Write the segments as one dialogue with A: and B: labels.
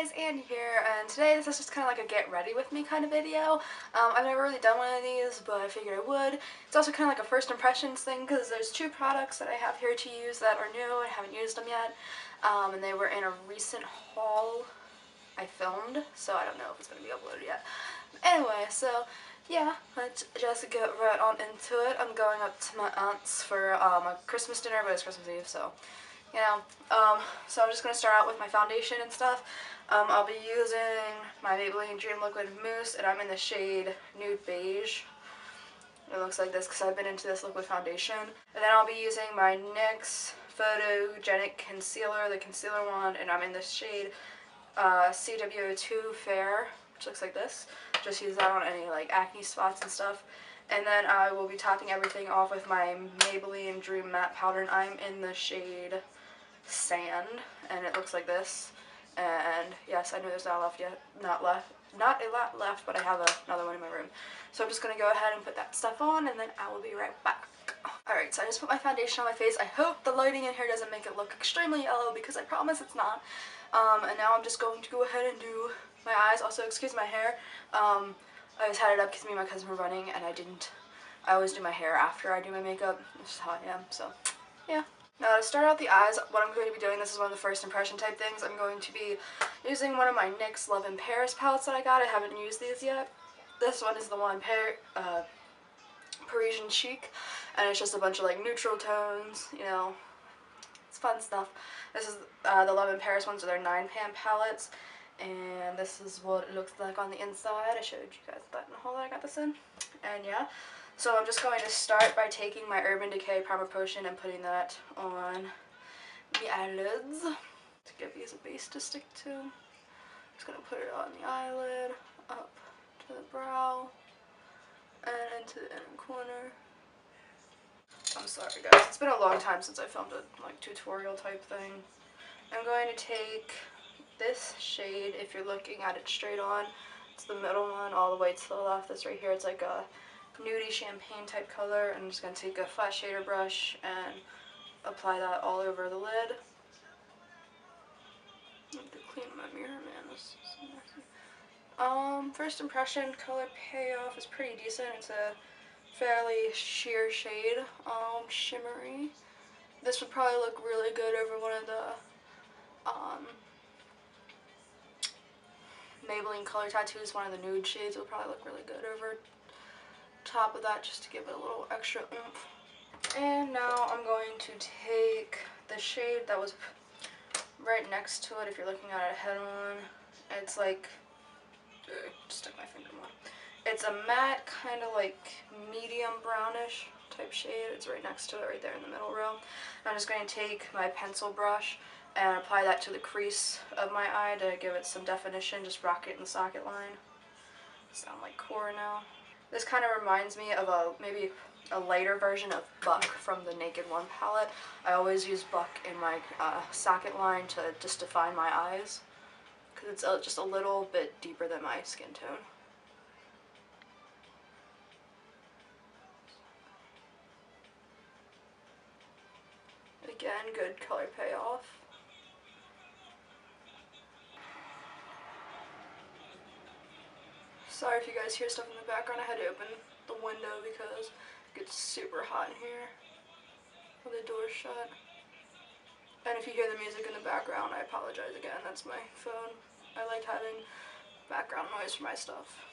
A: guys, Andie here, and today this is just kind of like a get ready with me kind of video. I've never really done one of these, but I figured I would. It's also kind of like a first impressions thing because there's two products that I have here to use that are new. I haven't used them yet, and they were in a recent haul I filmed, so I don't know if it's going to be uploaded yet. Anyway, so yeah, let's just get right on into it. I'm going up to my aunt's for a Christmas dinner, but it's Christmas Eve, so you know. So I'm just going to start out with my foundation and stuff. I'll be using my Maybelline Dream Liquid Mousse, and I'm in the shade Nude Beige. It looks like this because I've been into this liquid foundation. And then I'll be using my NYX Photogenic Concealer, the concealer one, and I'm in the shade CW2 Fair, which looks like this. Just use that on any like acne spots and stuff. And then I will be topping everything off with my Maybelline Dream Matte Powder, and I'm in the shade Sand, and it looks like this. And yes, I know there's not a lot left, but I have another one in my room. So I'm just going to go ahead and put that stuff on, and then I will be right back. Alright, so I just put my foundation on my face. I hope the lighting in here doesn't make it look extremely yellow, because I promise it's not. And now I'm just going to go ahead and do my eyes. Also, excuse my hair. I just had it up because me and my cousin were running, and I always do my hair after I do my makeup. This is how I am, so yeah. Now to start out the eyes, what I'm going to be doing, this is one of the first impression type things, I'm going to be using one of my NYX Love in Paris palettes that I got. I haven't used these yet. This one is the one Parisian Chic, and it's just a bunch of like neutral tones, you know, it's fun stuff. This is the Love in Paris ones, are their 9-pan palettes, and this is what it looks like on the inside. I showed you guys that in the haul that I got this in, and yeah. So I'm just going to start by taking my Urban Decay Primer Potion and putting that on the eyelids to give these a base to stick to. I'm just going to put it on the eyelid, up to the brow, and into the inner corner. I'm sorry guys, it's been a long time since I filmed a like tutorial type thing. I'm going to take this shade, if you're looking at it straight on, it's the middle one all the way to the left. This right here, it's like a nudie champagne type color. I'm just going to take a flat shader brush and apply that all over the lid. I have to clean my mirror, man. This is so messy. First impression, color payoff is pretty decent. It's a fairly sheer shade, shimmery. This would probably look really good over one of the Maybelline Color Tattoos, one of the nude shades. It would probably look really good over top of that, just to give it a little extra oomph. And now I'm going to take the shade that was right next to it, if you're looking at it head on. It's like, just stick my finger on. It's a matte, kind of like medium brownish type shade. It's right next to it, right there in the middle row. I'm just going to take my pencil brush and apply that to the crease of my eye to give it some definition. Just rock it in the socket line. Sound like core now. This kind of reminds me of maybe a lighter version of Buck from the Naked One palette. I always use Buck in my socket line to just define my eyes, because it's just a little bit deeper than my skin tone. Again, good color payoff. Sorry if you guys hear stuff in the background. I had to open the window because it gets super hot in here with the door shut. And if you hear the music in the background, I apologize again. That's my phone. I like having background noise for my stuff.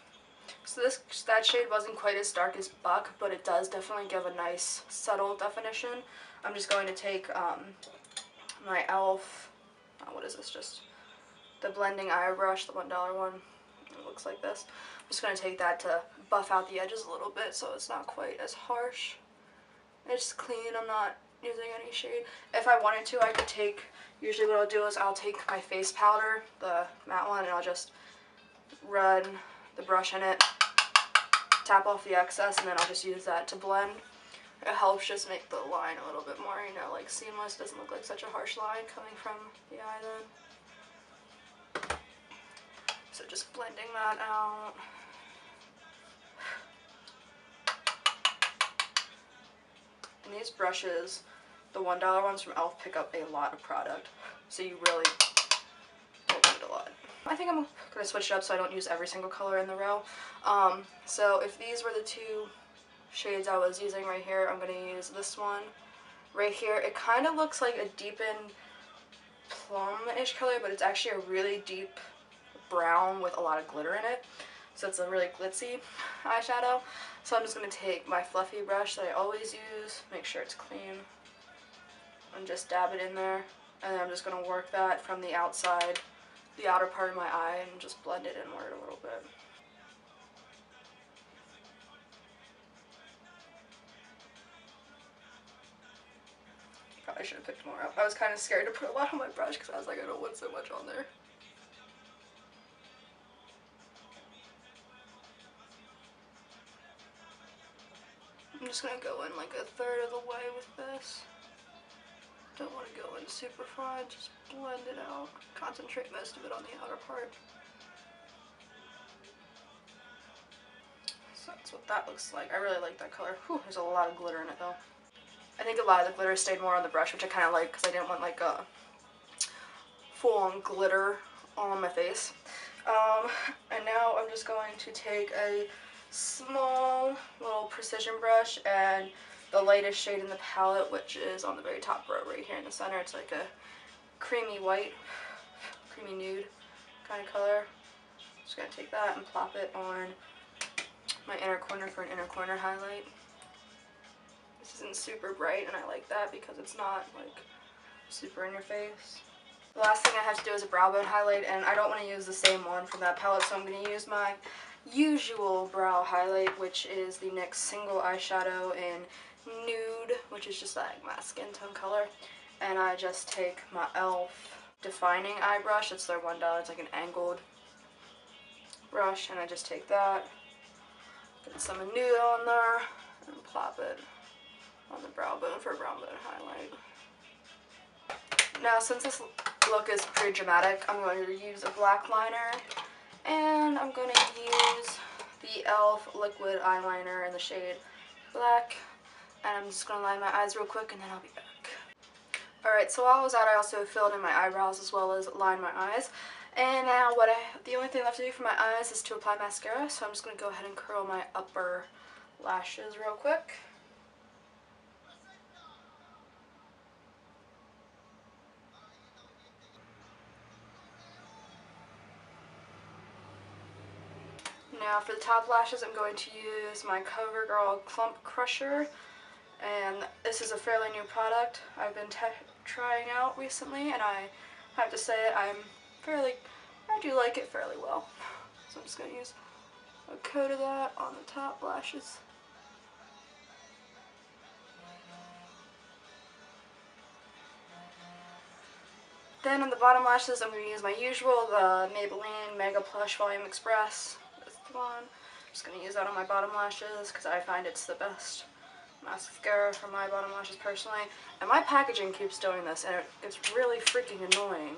A: So that shade wasn't quite as dark as Buck, but it does definitely give a nice subtle definition. I'm just going to take my e.l.f. What is this? Just the blending eye brush, the $1 one. It looks like this. I'm just going to take that to buff out the edges a little bit so it's not quite as harsh. It's clean. I'm not using any shade. If I wanted to, I could take, usually what I'll do is I'll take my face powder, the matte one, and I'll just run the brush in it, tap off the excess, and then I'll just use that to blend. It helps just make the line a little bit more, you know, like seamless. Doesn't look like such a harsh line coming from the eye then. So just blending that out. And these brushes, the $1 ones from e.l.f. pick up a lot of product, so you really will need a lot. I think I'm gonna switch it up so I don't use every single color in the row. So if these were the two shades I was using right here, I'm gonna use this one right here. It kind of looks like a deepened plum-ish color, but it's actually a really deep brown with a lot of glitter in it. So it's a really glitzy eyeshadow. So I'm just going to take my fluffy brush that I always use, make sure it's clean, and just dab it in there. And then I'm just going to work that from the outside, the outer part of my eye, and just blend it inward a little bit. Probably should have picked more up. I was kind of scared to put a lot on my brush because I was like, I don't want so much on there. I'm just going to go in like a third of the way with this. Don't want to go in super fine, just blend it out. Concentrate most of it on the outer part. So that's what that looks like. I really like that color. Whew, there's a lot of glitter in it though. I think a lot of the glitter stayed more on the brush, which I kind of like because I didn't want like a full-on glitter all on my face. And now I'm just going to take a small little precision brush and the lightest shade in the palette, which is on the very top row right here in the center. It's like a creamy white, creamy nude kind of color. Just gonna take that and plop it on my inner corner for an inner corner highlight. This isn't super bright and I like that because it's not like super in your face. The last thing I have to do is a brow bone highlight, and I don't want to use the same one from that palette, so I'm going to use my usual brow highlight, which is the NYX single eyeshadow in Nude, which is just like my skin tone color. And I just take my e.l.f. defining eye brush. It's their $1. It's like an angled brush, and I just take that, get some Nude on there, and plop it on the brow bone for a brow bone highlight. Now, since this look is pretty dramatic, I'm going to use a black liner, and I'm going to use the e.l.f. liquid eyeliner in the shade Black, and I'm just going to line my eyes real quick and then I'll be back. Alright, so while I was out, I also filled in my eyebrows as well as lined my eyes. And now the only thing left to do for my eyes is to apply mascara, so I'm just going to go ahead and curl my upper lashes real quick. Now for the top lashes, I'm going to use my CoverGirl Clump Crusher, and this is a fairly new product I've been trying out recently, and I have to say I do like it fairly well. So I'm just going to use a coat of that on the top lashes. Then on the bottom lashes, I'm going to use my usual, the Maybelline Mega Plush Volume Express. That's the one. I'm just going to use that on my bottom lashes because I find it's the best mascara for my bottom lashes personally. And my packaging keeps doing this, and it's really freaking annoying.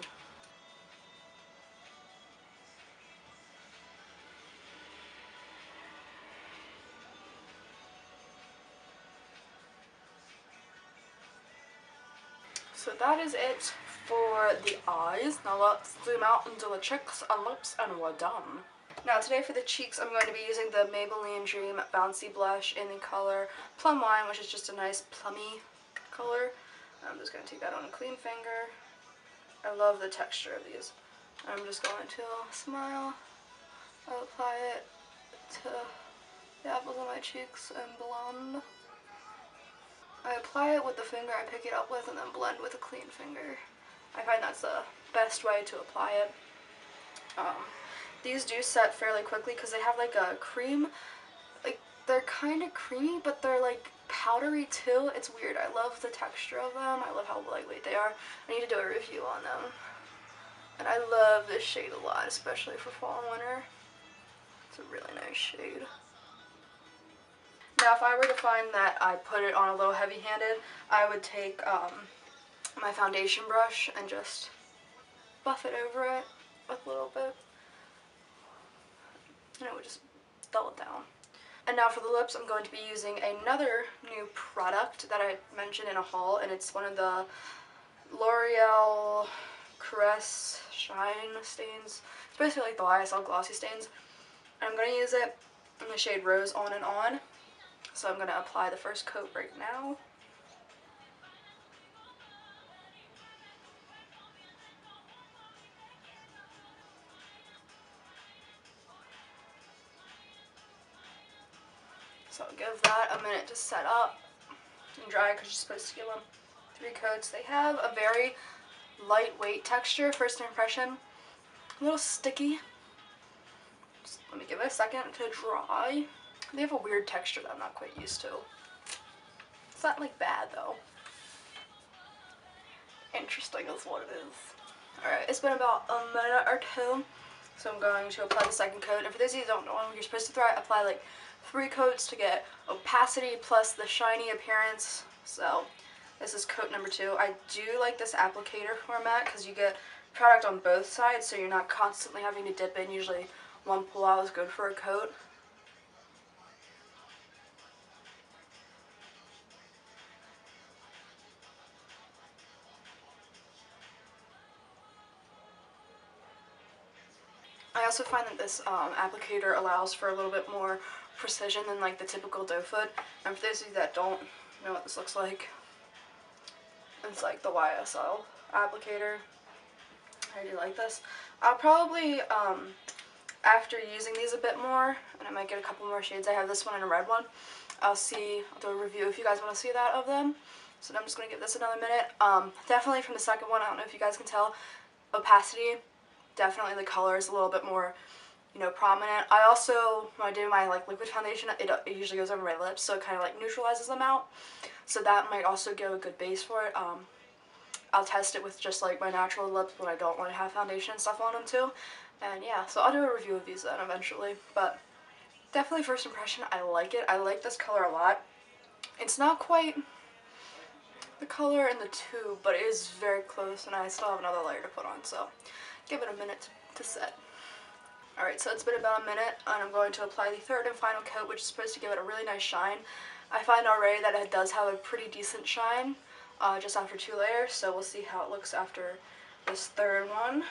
A: So that is it for the eyes. Now let's zoom out into the cheeks and lips, and we're done. Now today for the cheeks, I'm going to be using the Maybelline Dream Bouncy Blush in the color Plum Wine, which is just a nice plummy color. I'm just going to take that on a clean finger. I love the texture of these. I'm just going to smile. I'll apply it to the apples of my cheeks and blend. I apply it with the finger I pick it up with and then blend with a clean finger. I find that's the best way to apply it. These do set fairly quickly because they have like a cream, like they're kind of creamy but they're like powdery too. It's weird. I love the texture of them. I love how lightweight they are. I need to do a review on them. And I love this shade a lot, especially for fall and winter. It's a really nice shade. Now if I were to find that I put it on a little heavy-handed, I would take my foundation brush and just buff it over it with a little bit. And it would just dull it down. And now for the lips, I'm going to be using another new product that I mentioned in a haul, and it's one of the L'Oreal Caresse Shine Stains. It's basically like the YSL Glossy Stains. And I'm going to use it in the shade Rose On and On. So I'm going to apply the first coat right now. So I'll give that a minute to set up and dry because you're supposed to give them 3 coats. They have a very lightweight texture, first impression. A little sticky. Just let me give it a second to dry. They have a weird texture that I'm not quite used to. It's not like bad though. Interesting is what it is. Alright, it's been about a minute or 2. So I'm going to apply the second coat. And for those of you who don't know, you're supposed to apply like 3 coats to get opacity plus the shiny appearance. So this is coat number 2. I do like this applicator format because you get product on both sides, so you're not constantly having to dip in. Usually one pull out is good for a coat. I also find that this applicator allows for a little bit more precision than like the typical doe foot. And for those of you that don't know what this looks like, it's like the YSL applicator. I do like this. I'll probably, after using these a bit more, and I might get a couple more shades, I have this one and a red one, I'll do a review if you guys want to see that of them. So I'm just going to give this another minute. Definitely from the second one, I don't know if you guys can tell, opacity, definitely the color is a little bit more, you know, prominent. I also, when I do my like liquid foundation, it usually goes over my lips, so it kind of like neutralizes them out. So that might also give a good base for it. I'll test it with just like my natural lips when I don't want to have foundation and stuff on them too. And yeah, so I'll do a review of these then eventually. But definitely first impression, I like it. I like this color a lot. It's not quite the color in the tube, but it is very close, and I still have another layer to put on, so give it a minute to set. Alright, so it's been about a minute, and I'm going to apply the third and final coat, which is supposed to give it a really nice shine. I find already that it does have a pretty decent shine just after 2 layers, so we'll see how it looks after this third one.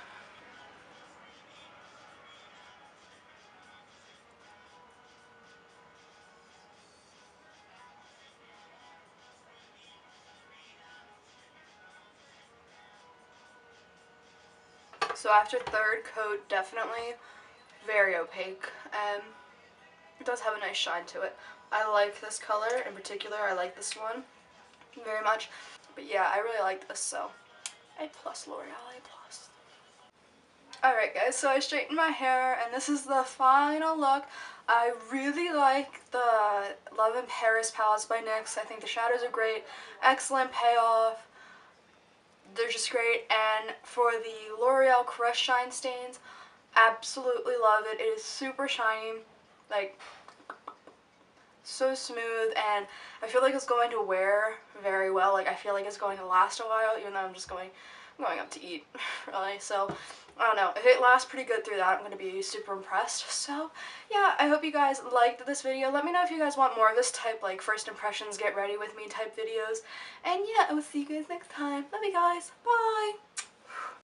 A: So after third coat, definitely very opaque, and it does have a nice shine to it. I like this color in particular. I like this one very much. But yeah, I really like this, so A+, L'Oreal, A+. Alright guys, so I straightened my hair, and this is the final look. I really like the Love in Paris palettes by NYX. I think the shadows are great. Excellent payoff. They're just great. And for the L'Oreal Caresse Shine Stains, absolutely love it. It is super shiny, like so smooth, and I feel like it's going to wear very well. Like I feel like it's going to last a while, even though I'm going up to eat, really. So I don't know, if it lasts pretty good through that, I'm going to be super impressed. So yeah, I hope you guys liked this video. Let me know if you guys want more of this type, like first impressions, get ready with me type videos. And yeah, I will see you guys next time. Love you guys. Bye!